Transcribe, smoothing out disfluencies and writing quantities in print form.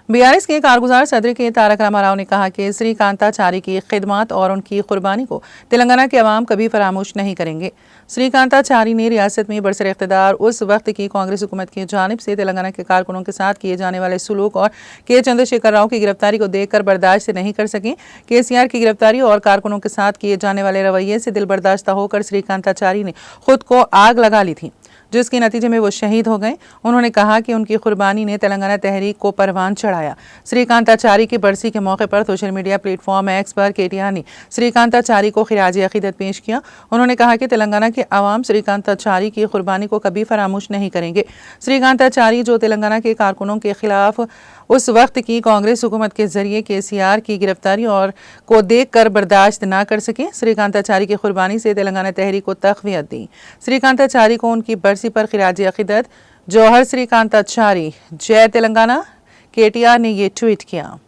BRS के कारगुजार सदर के तारक रामाराव ने कहा कि श्रीकांताचारी की खिदमत और उनकी कुर्बानी को तेलंगाना के अवाम कभी फरामोश नहीं करेंगे। श्रीकांताचारी ने रियासत में बरसर इख्तिदार उस वक्त की कांग्रेस हुकूमत की जानिब से तेलंगाना के कारकुनों के साथ किए जाने वाले सुलूक और के चंद्रशेखर राव की गिरफ्तारी को देखकर बर्दाश्त नहीं कर सके। KTR की गिरफ्तारी और कारकुनों के साथ किए जाने वाले रवैये से दिल बर्दाश्त होकर श्रीकांताचारी ने खुद को आग लगा ली थी, जिसके नतीजे में वो शहीद हो गए। उन्होंने कहा कि उनकी कुर्बानी ने तेलंगाना तहरीक को परवान चढ़ाया। श्रीकांताचारी की बरसी के मौके पर सोशल मीडिया प्लेटफॉर्म एक्स पर KTR ने श्रीकांताचारी को खिराज अकीदत पेश किया। उन्होंने कहा कि तेलंगाना के अवाम श्रीकांताचारी की कुर्बानी को कभी फरामोश नहीं करेंगे। श्रीकांताचारी जो तेलंगाना के कारकुनों के खिलाफ उस वक्त की कांग्रेस हुकूमत के जरिए KTR की गिरफ्तारी और को देखकर बर्दाश्त ना कर सके। श्रीकांताचारी की कुर्बानी से तेलंगाना तहरीक को तक़वियत दी। श्रीकांताचारी को उनकी बरसी पर खिराज अकीदत। जौहर श्रीकांताचारी, जय तेलंगाना। KTR ने ये ट्वीट किया।